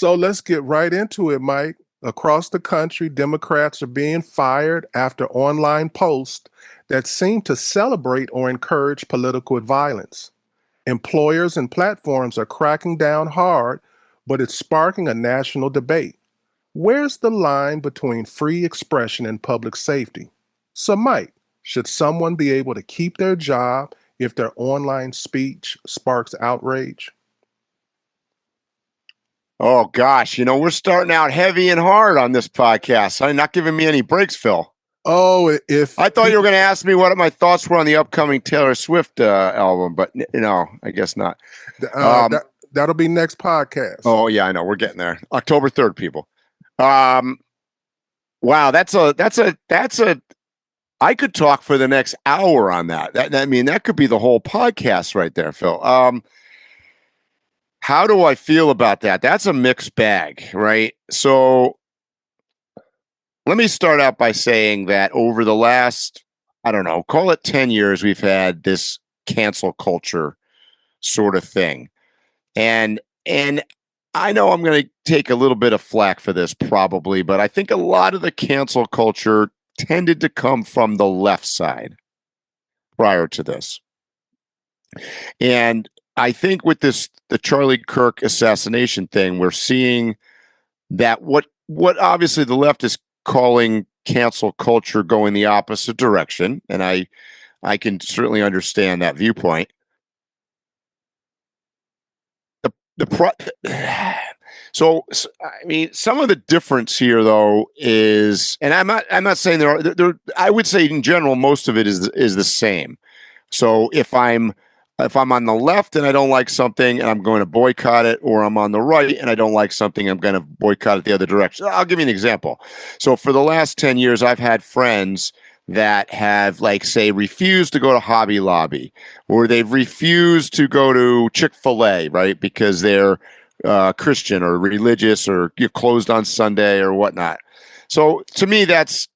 So let's get right into it, Mike. Across the country, Democrats are being fired after online posts that seem to celebrate or encourage political violence. Employers and platforms are cracking down hard, but it's sparking a national debate. Where's the line between free expression and public safety? So, Mike, should someone be able to keep their job if their online speech sparks outrage? Oh, gosh. We're starting out heavy and hard on this podcast. You're not giving me any breaks, Phil. Oh, if I thought you were going to ask me what my thoughts were on the upcoming Taylor Swift album, but I guess not. That'll be next podcast. Oh, yeah, I know. We're getting there. October 3rd, people. Wow, that's a. I could talk for the next hour on that. That could be the whole podcast right there, Phil. How do I feel about that? That's a mixed bag, right? So let me start out by saying that over the last, I don't know, call it 10 years, we've had this cancel culture sort of thing. And I know I'm going to take a little bit of flack for this probably, but I think a lot of the cancel culture tended to come from the left side prior to this. And I think with the Charlie Kirk assassination thing, we're seeing that what obviously the left is calling cancel culture going the opposite direction, and I can certainly understand that viewpoint. So I mean, some of the difference here, though, is, and I'm not saying there. I would say in general, most of it is the same. So if I'm on the left and I don't like something and I'm going to boycott it, or I'm on the right and I don't like something, I'm going to boycott it the other direction. I'll give you an example. So for the last 10 years, I've had friends that have, like, say, refused to go to Hobby Lobby, or they've refused to go to Chick-fil-A, right? Because they're Christian or religious, or you're closed on Sunday or whatnot. So to me, that's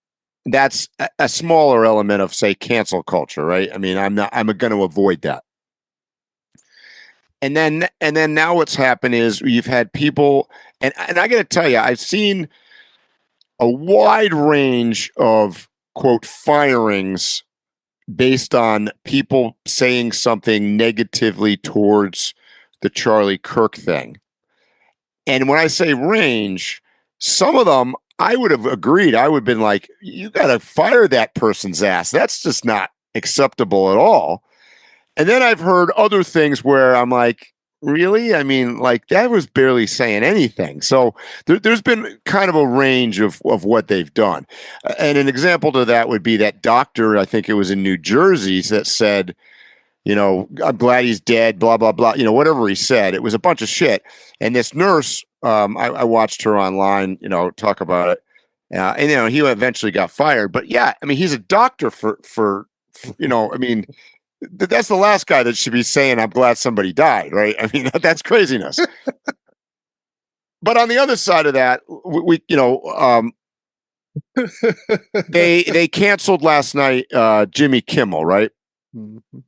a smaller element of, say, cancel culture, right? I mean, I'm going to avoid that. And then now what's happened is you've had people, and I got to tell you, I've seen a wide range of, quote, firings based on people saying something negatively towards the Charlie Kirk thing. And when I say range, some of them I would have agreed. I would have been like, you got to fire that person's ass. That's just not acceptable at all. And then I've heard other things where I'm like, really? I mean, like, that was barely saying anything. So there's been kind of a range of what they've done. And an example to that would be that doctor, I think it was in New Jersey, that said, I'm glad he's dead, blah, blah, blah, whatever he said. It was a bunch of shit. And this nurse, I watched her online, talk about it. And he eventually got fired. But yeah, I mean, he's a doctor for I mean, that's the last guy that should be saying, I'm glad somebody died, right? I mean, that's craziness. But on the other side of that, they canceled last night Jimmy Kimmel, right? Mm-hmm.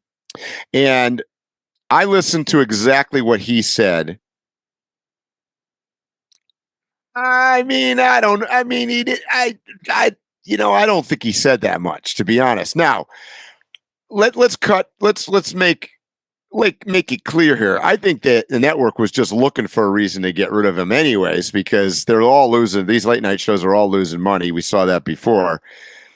And I listened to exactly what he said. I mean, he did. I don't think he said that much, to be honest. Now, let's make it clear here. I think that the network was just looking for a reason to get rid of him anyways, because they're all losing. These late night shows are all losing money. We saw that before.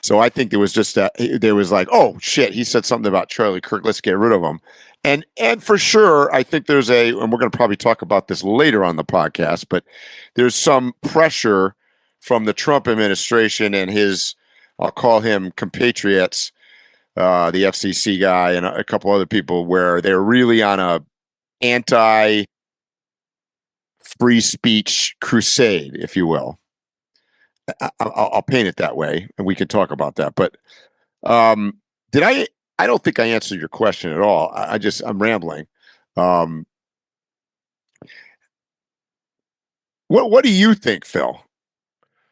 So I think there was just there was like, oh shit, he said something about Charlie Kirk. Let's get rid of him. And for sure, I think and we're going to probably talk about this later on the podcast, but there's some pressure from the Trump administration and his, I'll call him compatriots, the FCC guy and a couple other people, where they're really on a anti-free speech crusade, if you will. I'll paint it that way, and we can talk about that. But I don't think I answered your question at all. I'm rambling. What do you think, Phil?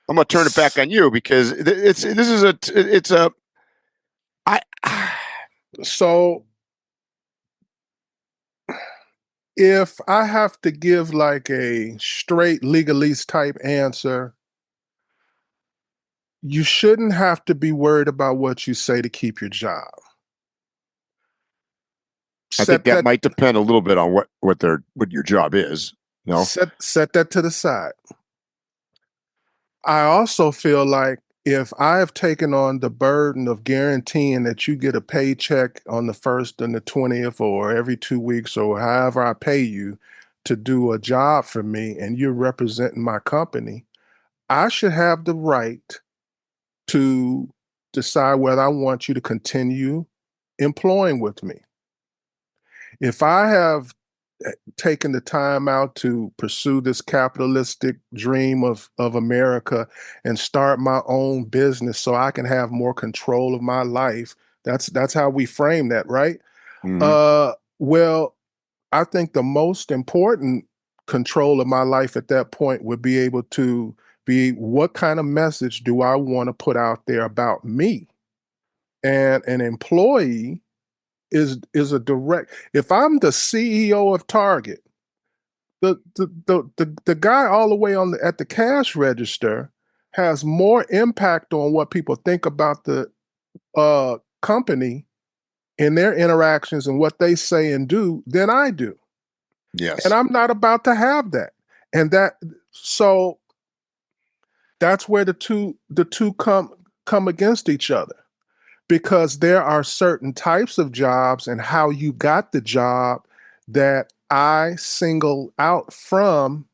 I'm gonna turn it back on you, because So If I have to give like a straight legalese type answer, you shouldn't have to be worried about what you say to keep your job. I think Set that that might depend a little bit on what your job is. No, set that to the side. I also feel like if I have taken on the burden of guaranteeing that you get a paycheck on the 1st and the 20th or every 2 weeks or however I pay you to do a job for me and you're representing my company, I should have the right to decide whether I want you to continue employing with me. If I have taken the time out to pursue this capitalistic dream of America and start my own business so I can have more control of my life, that's how we frame that, right? mm-hmm. Well, I think the most important control of my life at that point would be able to be what kind of message do I want to put out there about me? And an employee is a direct. If I'm the CEO of Target, the guy all the way on at the cash register has more impact on what people think about the company in their interactions and what they say and do than I do. Yes. And I'm not about to have that. And so that's where the two come against each other, because there are certain types of jobs and how you got the job that I single out from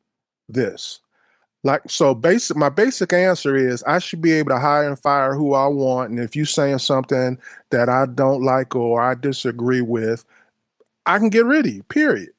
this. Like, so my basic answer is I should be able to hire and fire who I want. And if you're saying something that I don't like or I disagree with, I can get rid of you, period.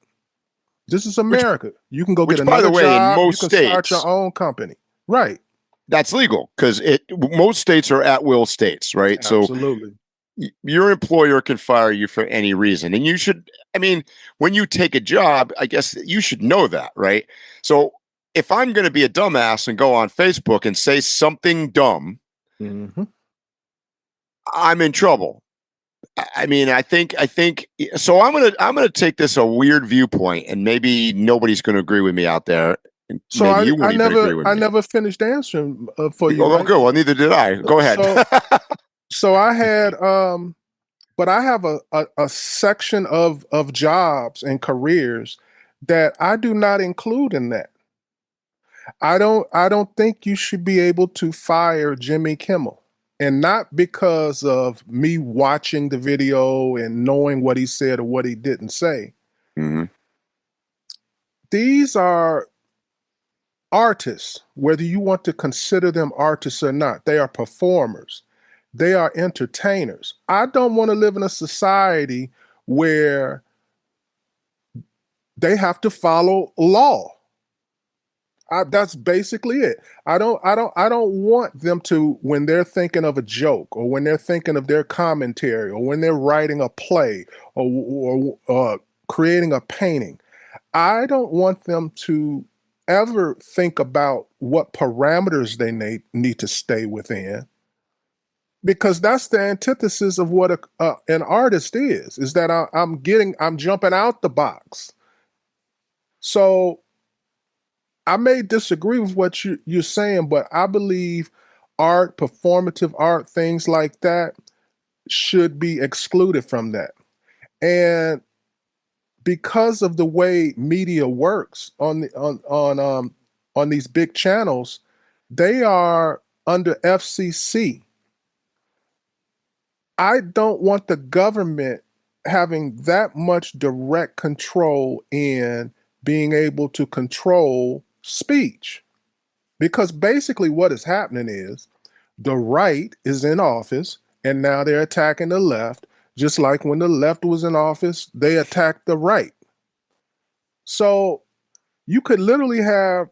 This is America. You can go get Which, by the another way, in job. You most can start your states, own company. Right. that's legal because most states are at will states, right? Absolutely. So your employer can fire you for any reason, and you should. I mean, when you take a job, I guess you should know that, right? So if I'm going to be a dumbass and go on Facebook and say something dumb, Mm-hmm. I'm in trouble. I mean, I think so. I'm gonna take this a weird viewpoint, and maybe nobody's going to agree with me out there. And So maybe you won't even agree with I me. never finished answering for you, Oh, Mike. good. Well, neither did I. Go ahead. So I had but I have a section of jobs and careers that I do not include in that. I don't think you should be able to fire Jimmy Kimmel. And not because of me watching the video and knowing what he said or what he didn't say. Mm-hmm. These are artists, whether you want to consider them artists or not. They are performers. They are entertainers. I don't want to live in a society where they have to follow law. That's basically it. I don't want them to, when they're thinking of a joke or when they're thinking of their commentary or when they're writing a play or creating a painting. I don't want them to ever think about what parameters they need to stay within, because that's the antithesis of what an artist is that I'm jumping out the box. So I may disagree with what you're saying, but I believe art, performative art, things like that should be excluded from that. And because of the way media works on these big channels, they are under FCC. I don't want the government having that much direct control in being able to control speech. Because basically what is happening is the right is in office and now they're attacking the left, just like when the left was in office, they attacked the right. So you could literally have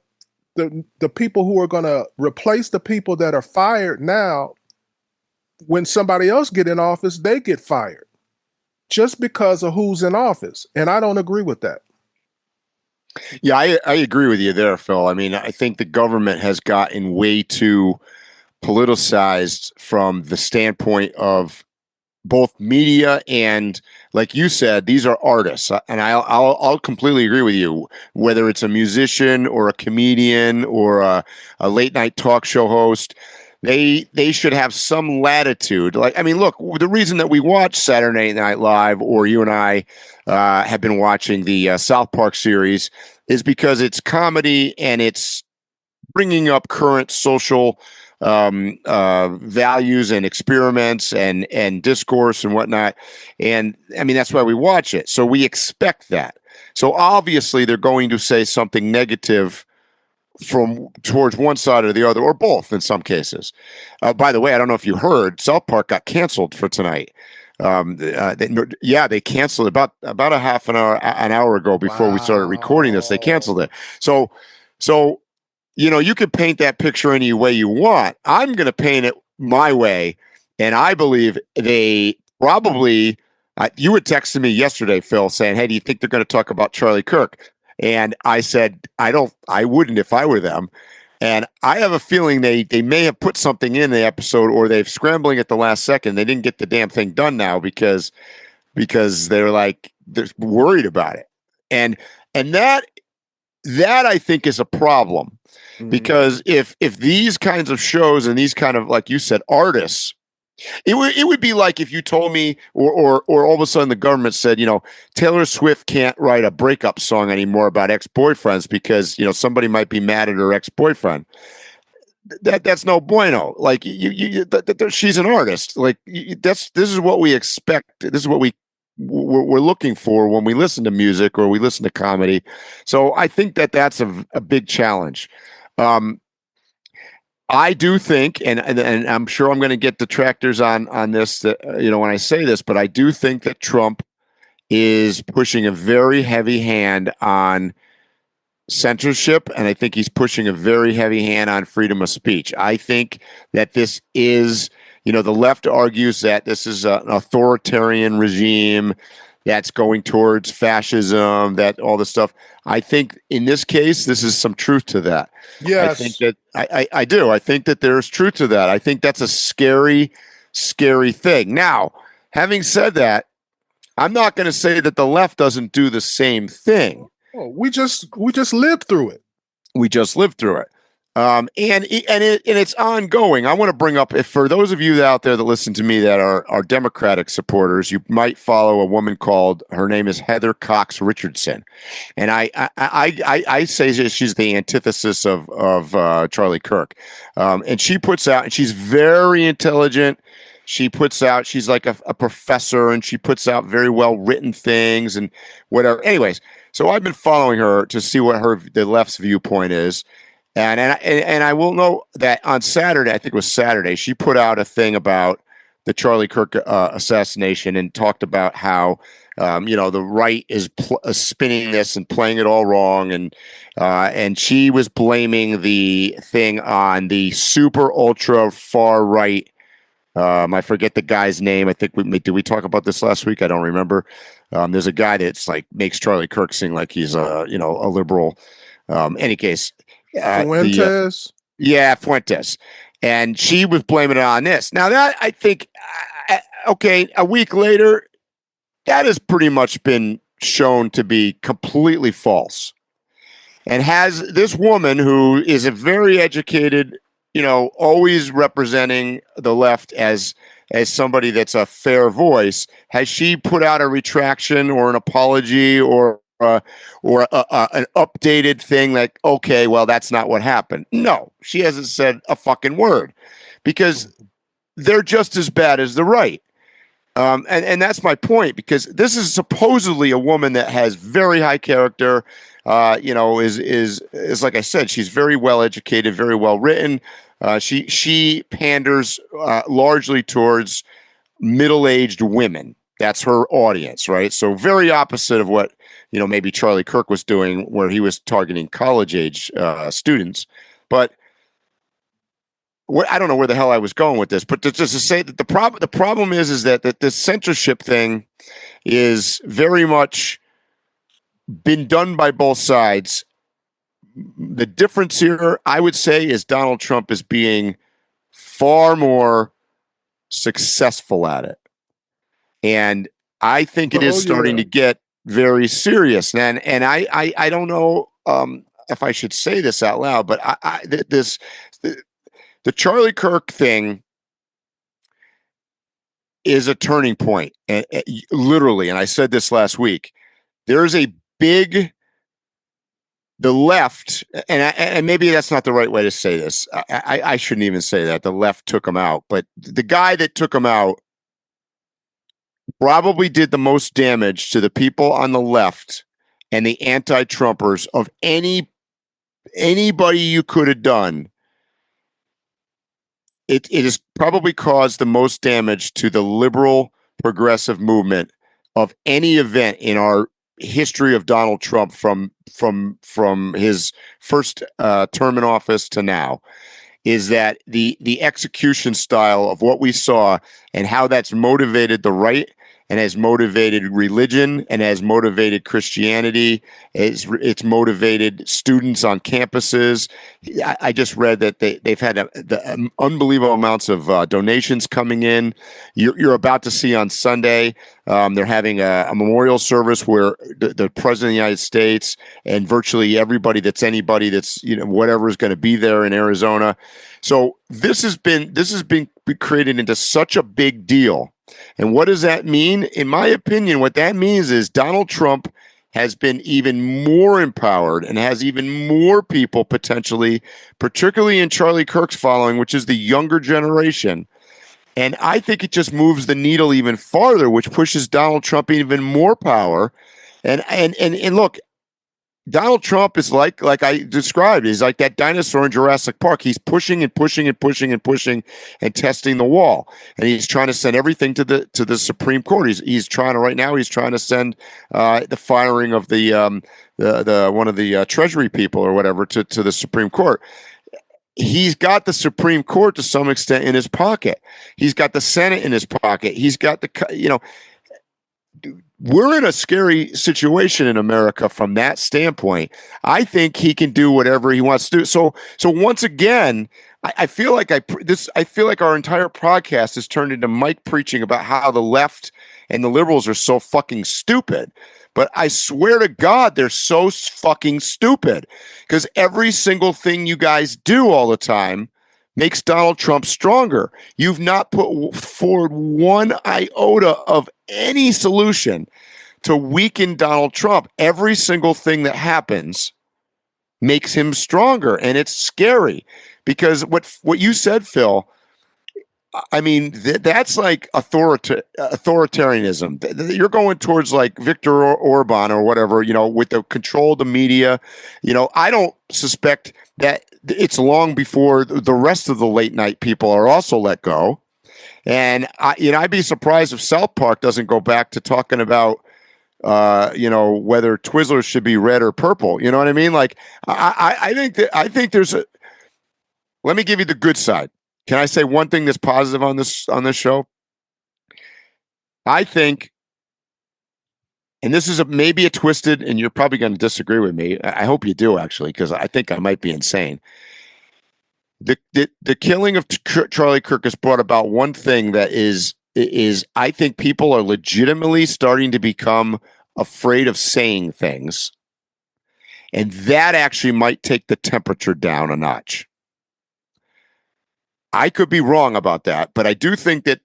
the people who are going to replace the people that are fired now. When somebody else get in office, they get fired just because of who's in office. And I don't agree with that. Yeah, I agree with you there, Phil. I mean, I think the government has gotten way too politicized from the standpoint of both media and, like you said, these are artists, and I'll completely agree with you. Whether it's a musician or a comedian or a late night talk show host, they should have some latitude. Like, I mean, look, the reason that we watch Saturday Night Live, or you and I have been watching the South Park series, is because it's comedy and it's bringing up current social values and experiments and discourse and whatnot. And I mean, that's why we watch it. So we expect that. So obviously they're going to say something negative from towards one side or the other, or both in some cases. By the way, I don't know if you heard, South Park got canceled for tonight. They canceled about a half an hour ago before we started recording this. They canceled it. So you can paint that picture any way you want. I'm going to paint it my way, and I believe they probably. You had texted me yesterday, Phil, saying, "Hey, do you think they're going to talk about Charlie Kirk?" And I said, "I don't. I wouldn't if I were them." And I have a feeling they may have put something in the episode, or they're scrambling at the last second. They didn't get the damn thing done now because they're worried about it, and that I think is a problem. Because if these kinds of shows and these kind of, like you said, artists, it would be like if you told me, or all of a sudden the government said, Taylor Swift can't write a breakup song anymore about ex-boyfriends because somebody might be mad at her ex-boyfriend. That's no bueno. Like she's an artist. Like this is what we expect. This is what we're looking for when we listen to music or we listen to comedy. So I think that's a big challenge. I do think, and I'm sure I'm going to get detractors on this, that when I say this, but I do think that Trump is pushing a very heavy hand on censorship, and I think he's pushing a very heavy hand on freedom of speech. I think that this is, the left argues that this is an authoritarian regime that's going towards fascism, that all this stuff. I think in this case, this is some truth to that. Yes. I think that I do. I think that there's truth to that. I think that's a scary, scary thing. Now, having said that, I'm not going to say that the left doesn't do the same thing. Oh, we just lived through it. We just lived through it. And it's ongoing. I want to bring up, if for those of you out there that listen to me that are Democratic supporters, you might follow a woman her name is Heather Cox Richardson, and I say that she's the antithesis of Charlie Kirk, and she puts out, and she's very intelligent. She's like a professor, and she puts out very well written things and whatever. Anyways, so I've been following her to see what the left's viewpoint is. And I will know that on Saturday, I think it was Saturday, she put out a thing about the Charlie Kirk assassination and talked about how the right is spinning this and playing it all wrong, and she was blaming the thing on the super ultra far right. I forget the guy's name. I think did we talk about this last week? I don't remember. There's a guy that's like makes Charlie Kirk sing like he's a liberal. Any case. Fuentes? Fuentes. And she was blaming it on this. Now, that I think, okay, a week later, that has pretty much been shown to be completely false. And has this woman, who is a very educated, always representing the left as somebody that's a fair voice, has she put out a retraction or an apology or an updated thing like, okay, well, that's not what happened? No, she hasn't said a fucking word, because they're just as bad as the right. And that's my point, because this is supposedly a woman that has very high character, is like I said, she's very well educated, very well written. She panders largely towards middle-aged women. That's her audience, right? So very opposite of what maybe Charlie Kirk was doing, where he was targeting college-age students. But I don't know where the hell I was going with this, but just to say that the problem is that this censorship thing is very much been done by both sides. The difference here, I would say, is Donald Trump is being far more successful at it. And I think it is Oh, starting yeah. to get very serious. And I don't know if I should say this out loud, but the Charlie Kirk thing is a turning point, literally. And I said this last week. There is a big the left, and maybe that's not the right way to say this. I shouldn't even say that. The left took him out, but the guy that took him out probably did the most damage to the people on the left and the anti-Trumpers of anybody you could have done. It has probably caused the most damage to the liberal progressive movement of any event in our history of Donald Trump from his first term in office to now. Is that the execution style of what we saw and how that's motivated the right and has motivated religion and has motivated Christianity. It's motivated students on campuses. I just read that they've had unbelievable amounts of donations coming in. You're about to see on Sunday, they're having a memorial service where the president of the United States and virtually everybody that's whatever is going to be there in Arizona. So this has been created into such a big deal. And what does that mean? In my opinion, what that means is Donald Trump has been even more empowered and has even more people potentially, particularly in Charlie Kirk's following, which is the younger generation. And I think it just moves the needle even farther, which pushes Donald Trump even more power. And look, Donald Trump is like I described. He's like that dinosaur in Jurassic Park. He's pushing and pushing and pushing and pushing and testing the wall. And he's trying to send everything to the Supreme Court. He's trying to send the firing of the one of the Treasury people or whatever to the Supreme Court. He's got the Supreme Court to some extent in his pocket. He's got the Senate in his pocket. He's got we're in a scary situation in America from that standpoint. I think he can do whatever he wants to do. So once again, I feel like our entire podcast has turned into Mike preaching about how the left and the liberals are so fucking stupid. But I swear to God, they're so fucking stupid because every single thing you guys do all the time makes Donald Trump stronger. You've not put forward one iota of any solution to weaken Donald Trump. Every single thing that happens makes him stronger, and it's scary because what you said, Phil, I mean, that's like authoritarianism. You're going towards like Viktor Orban or whatever, with the control of the media. I don't suspect that it's long before the rest of the late night people are also let go. And I'd be surprised if South Park doesn't go back to talking about, whether Twizzlers should be red or purple. You know what I mean? Like, I think there's a. Let me give you the good side. Can I say one thing that's positive on this show? I think, and this is maybe a twisted, and you're probably going to disagree with me. I hope you do, actually, because I think I might be insane. The killing of Charlie Kirk has brought about one thing that is I think people are legitimately starting to become afraid of saying things, and that actually might take the temperature down a notch. I could be wrong about that, but I do think that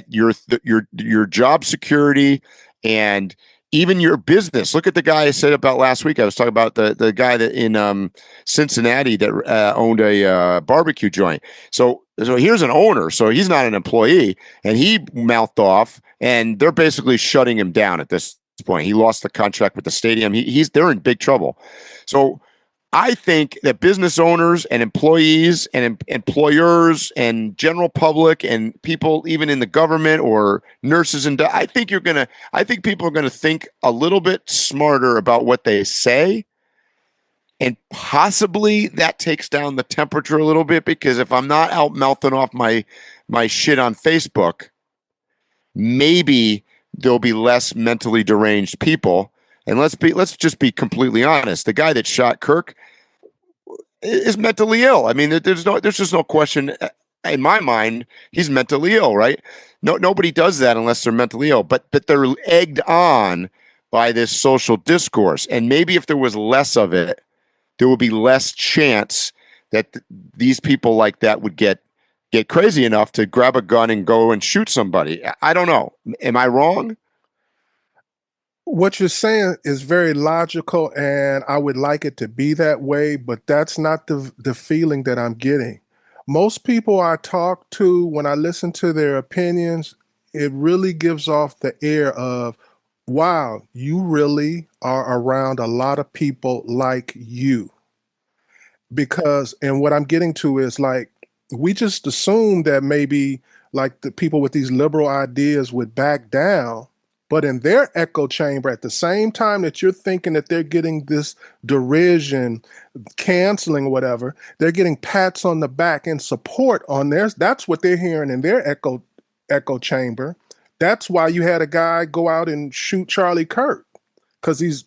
your job security and even your business. Look at the guy I said about last week. I was talking about the guy that in Cincinnati that owned a barbecue joint. So here's an owner. So he's not an employee, and he mouthed off, and they're basically shutting him down at this point. He lost the contract with the stadium. They're in big trouble. So I think that business owners and employees and employers and general public and people even in the government or nurses I think people are going to think a little bit smarter about what they say, and possibly that takes down the temperature a little bit, because if I'm not out mouthing off my shit on Facebook, maybe there'll be less mentally deranged people. And let's just be completely honest. The guy that shot Kirk is mentally ill. I mean, there's just no question. in my mind, he's mentally ill, right? No, nobody does that unless they're mentally ill. But they're egged on by this social discourse, and maybe if there was less of it, there would be less chance that these people like that would get crazy enough to grab a gun and go and shoot somebody. I don't know. Am I wrong? What you're saying is very logical, and I would like it to be that way, but that's not the feeling that I'm getting. Most people I talk to, when I listen to their opinions, it really gives off the air of, wow, you really are around a lot of people like you. Because, and what I'm getting to is like, we just assume that maybe like the people with these liberal ideas would back down, but in their echo chamber, at the same time that you're thinking that they're getting this derision, canceling, whatever, they're getting pats on the back and support on theirs. That's what they're hearing in their echo chamber. That's why you had a guy go out and shoot Charlie Kirk, because he's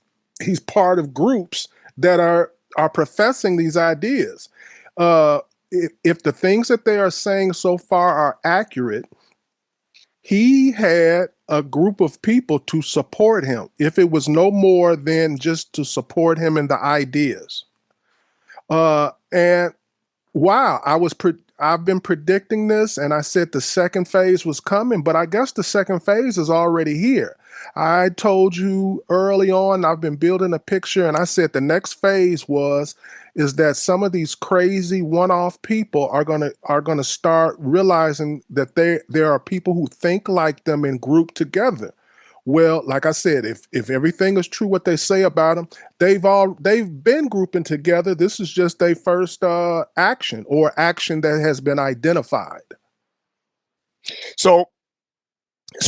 part of groups that are professing these ideas. If the things that they are saying so far are accurate, he had a group of people to support him, if it was no more than just to support him in the ideas. And wow, I've been predicting this, and I said the second phase was coming, but I guess the second phase is already here. I told you early on, I've been building a picture, and I said the next phase is that some of these crazy one-off people are gonna start realizing that there are people who think like them and group together. Well, like I said, if everything is true what they say about them, they've been grouping together. This is just their first action, or action that has been identified. So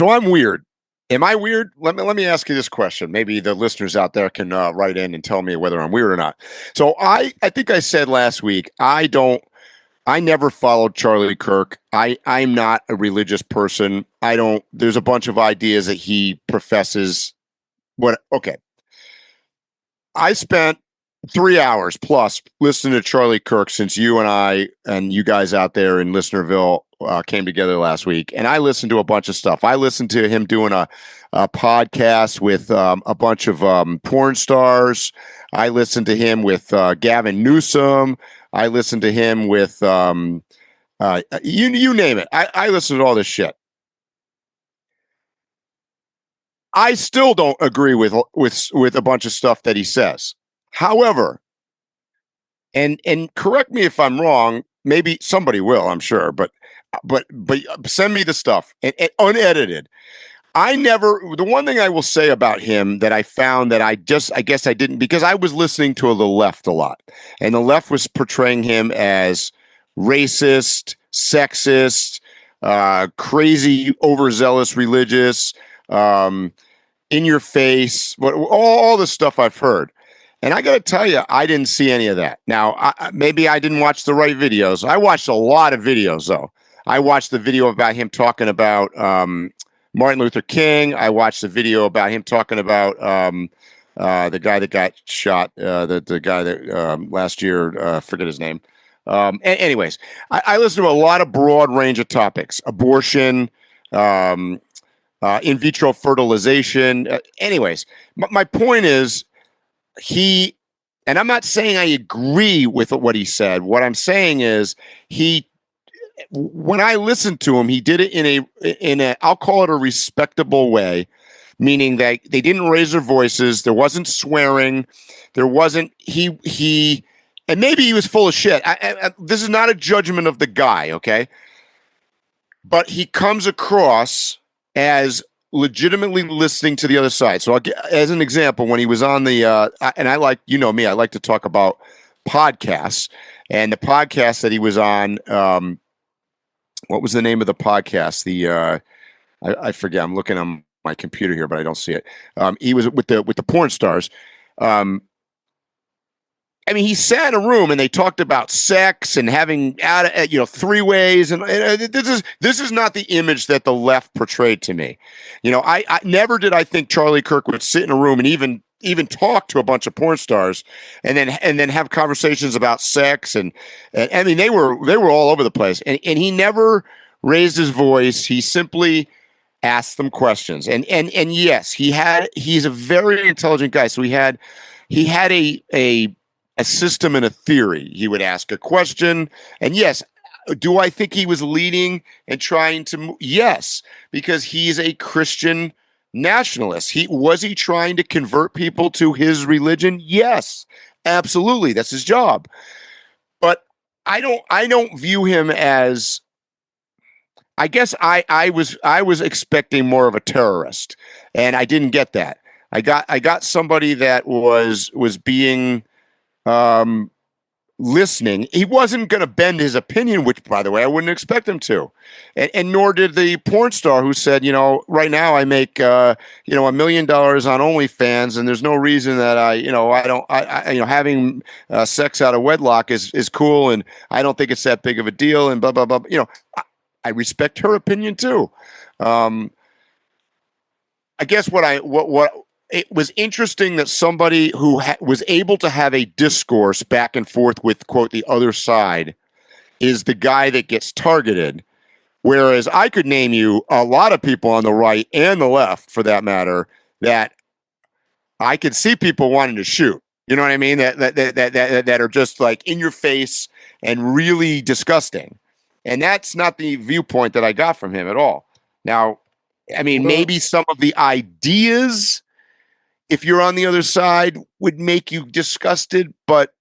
I'm weird. Am I weird? Let me ask you this question. Maybe the listeners out there can write in and tell me whether I'm weird or not. So I think I said last week, I never followed Charlie Kirk. I'm not a religious person. There's a bunch of ideas that he professes. Okay. I spent 3 hours plus listening to Charlie Kirk since you and I and you guys out there in Listenerville came together last week. And I listened to a bunch of stuff. I listened to him doing a podcast with a bunch of porn stars. I listened to him with Gavin Newsom. I listened to him with you name it. I listened to all this shit. I still don't agree with a bunch of stuff that he says. However, and correct me if I'm wrong. Maybe somebody will. I'm sure, but send me the stuff and unedited. The one thing I will say about him that I found that I guess I didn't, because I was listening to the left a lot, and the left was portraying him as racist, sexist, crazy, overzealous religious, in your face, all the stuff I've heard. And I got to tell you, I didn't see any of that. Now, maybe I didn't watch the right videos. I watched a lot of videos, though. I watched the video about him talking about Martin Luther King. I watched the video about him talking about the guy that got shot, the guy that last year, forget his name. Anyways, I listened to a lot of broad range of topics: abortion, in vitro fertilization. Anyways, my point is, and I'm not saying I agree with what he said. What I'm saying is when I listened to him, he did it in a I'll call it a respectable way, meaning that they didn't raise their voices. There wasn't swearing. There wasn't and maybe he was full of shit. This is not a judgment of the guy, okay? But he comes across as legitimately listening to the other side. So as an example, when he was on the and I like, you know me, I like to talk about podcasts, and the podcast that he was on, what was the name of the podcast? I forget. I'm looking on my computer here, but I don't see it. He was with the porn stars. I mean, he sat in a room and they talked about sex and having three ways, and this is not the image that the left portrayed to me. I never did I think Charlie Kirk would sit in a room and even talk to a bunch of porn stars and then have conversations about sex and I mean they were all over the place and he never raised his voice. He simply asked them questions and yes, he's a very intelligent guy. So he had a system and a theory. He would ask a question and yes, do I think he was leading and trying to yes, because he's a Christian nationalist. Was he trying to convert people to his religion? Yes, absolutely. That's his job. But I don't view him as, I guess I was expecting more of a terrorist, and I didn't get that. I got somebody that was being listening. He wasn't going to bend his opinion, which, by the way, I wouldn't expect him to, and nor did the porn star who said, right now I make $1 million on OnlyFans, and there's no reason that having sex out of wedlock is cool, and I don't think it's that big of a deal, and blah blah blah. I respect her opinion too. I guess what it was interesting that somebody who was able to have a discourse back and forth with, quote, the other side is the guy that gets targeted. Whereas I could name you a lot of people on the right and the left, for that matter, that I could see people wanting to shoot. You know what I mean? That are just like in your face and really disgusting. And that's not the viewpoint that I got from him at all. Now, I mean, maybe some of the ideas, if you're on the other side, would make you disgusted, but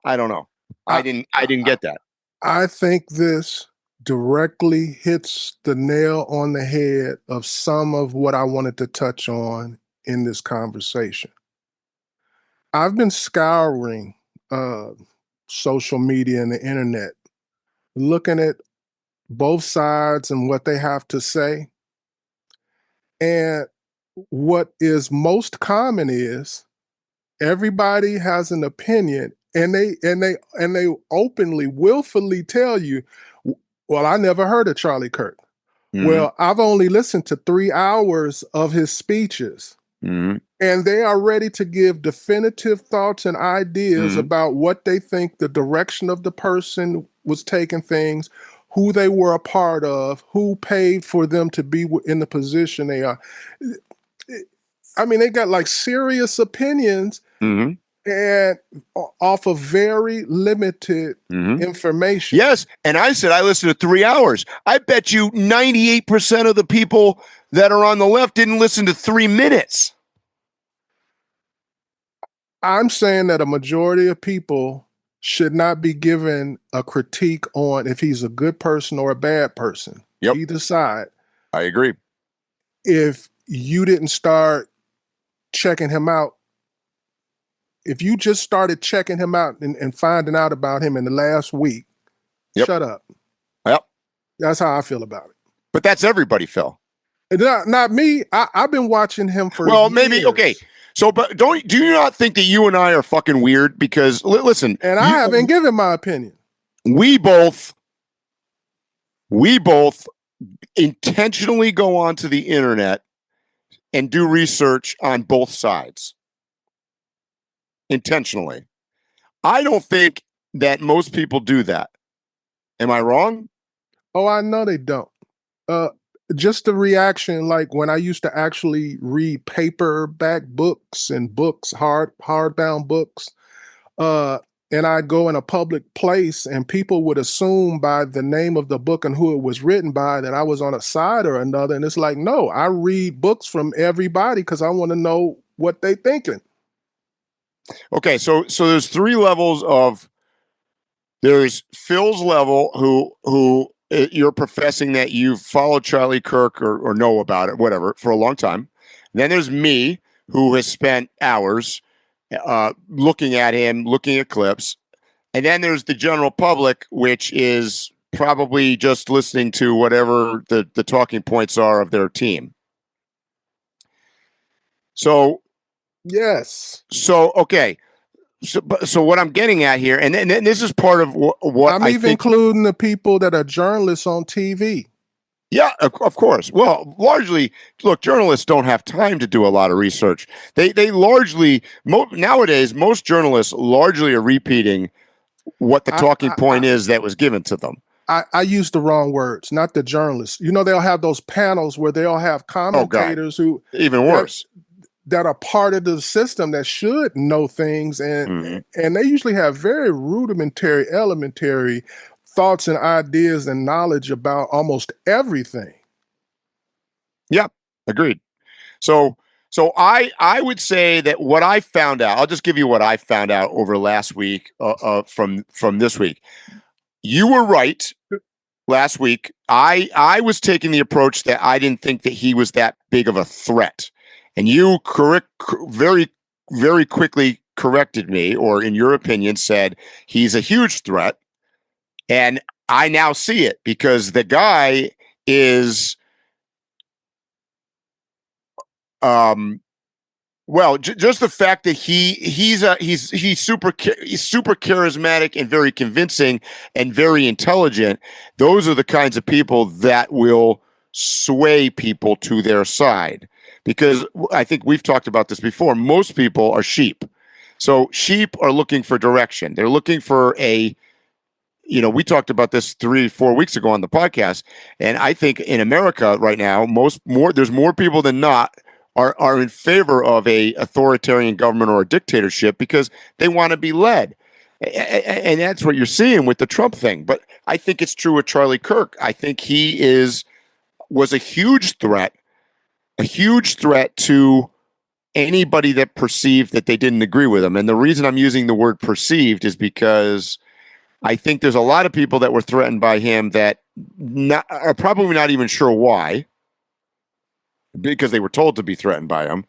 I don't know. I didn't get that. I think this directly hits the nail on the head of some of what I wanted to touch on in this conversation. I've been scouring social media and the internet, looking at both sides and what they have to say. And what is most common is everybody has an opinion, and they openly, willfully tell you, well, I never heard of Charlie Kirk. Mm-hmm. Well, I've only listened to 3 hours of his speeches. Mm-hmm. And they are ready to give definitive thoughts and ideas about what they think the direction of the person was taking things, who they were a part of, who paid for them to be in the position they are. I mean, they got like serious opinions and off of very limited information. Yes, and I said I listened to 3 hours. I bet you 98% of the people that are on the left didn't listen to 3 minutes. I'm saying that a majority of people should not be given a critique on if he's a good person or a bad person. Yep. Either side. I agree. If you didn't start checking him out, if you just started checking him out and finding out about him in the last week, shut up. Yep. That's how I feel about it. But that's everybody, Phil. Not me. I've been watching him for years. Maybe, okay. So, but do you not think that you and I are fucking weird? Because listen, and I haven't given my opinion. We both intentionally go onto the internet and do research on both sides. Intentionally. I don't think that most people do that. Am I wrong? Oh, I know they don't. Just the reaction, like when I used to actually read paperback books and books, hardbound books, and I'd go in a public place and people would assume by the name of the book and who it was written by that I was on a side or another. And it's like, no, I read books from everybody because I want to know what they thinking. Okay, so there's 3 levels of. There's Phil's level, who you're professing that you've followed Charlie Kirk or know about it, whatever, for a long time. Then there's me, who has spent hours looking at him, looking at clips. And then there's the general public, which is probably just listening to whatever the talking points are of their team. So, yes. So, okay. So what I'm getting at here, and this is part of what I'm even including the people that are journalists on TV. Yeah, of course. Well, largely, look, journalists don't have time to do a lot of research. They largely nowadays most journalists largely are repeating what the I, talking I, I, point is that was given to them. I use the wrong words, not the journalists. You know, they'll have those panels where they'll have Oh God, commentators who even that worse. that are part of the system that should know things, Hmm. and they usually have very rudimentary, elementary thoughts and ideas and knowledge about almost everything. Yep, agreed. So I would say that what I found out, I'll just give you what I found out over last week from this week. You were right last week. I was taking the approach that I didn't think that he was that big of a threat, and you very quickly corrected me, or in your opinion said he's a huge threat, and I now see it because the guy is um well, just the fact that he's super charismatic and very convincing and very intelligent. Those are the kinds of people that will sway people to their side. Because I think we've talked about this before. Most people are sheep, so sheep are looking for direction. They're looking for a we talked about this 3 4 weeks ago on the podcast, and I think in America right now, there's more people than not are in favor of a authoritarian government or a dictatorship because they want to be led, and that's what you're seeing with the Trump thing. But I think it's true with Charlie Kirk. I think he was a huge threat to anybody that perceived that they didn't agree with him. And the reason I'm using the word perceived is because I think there's a lot of people that were threatened by him that are probably not even sure why, because they were told to be threatened by him.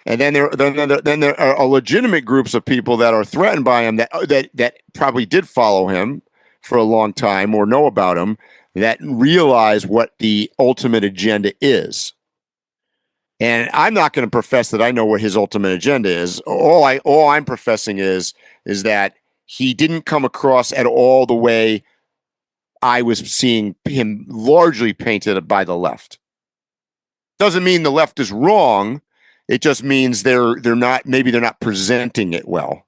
And then there are legitimate groups of people that are threatened by him that probably did follow him for a long time or know about him, that realize what the ultimate agenda is. And I'm not going to profess that I know what his ultimate agenda is. All I'm professing is that he didn't come across at all the way I was seeing him largely painted by the left. Doesn't mean the left is wrong. It just means they're not presenting it well.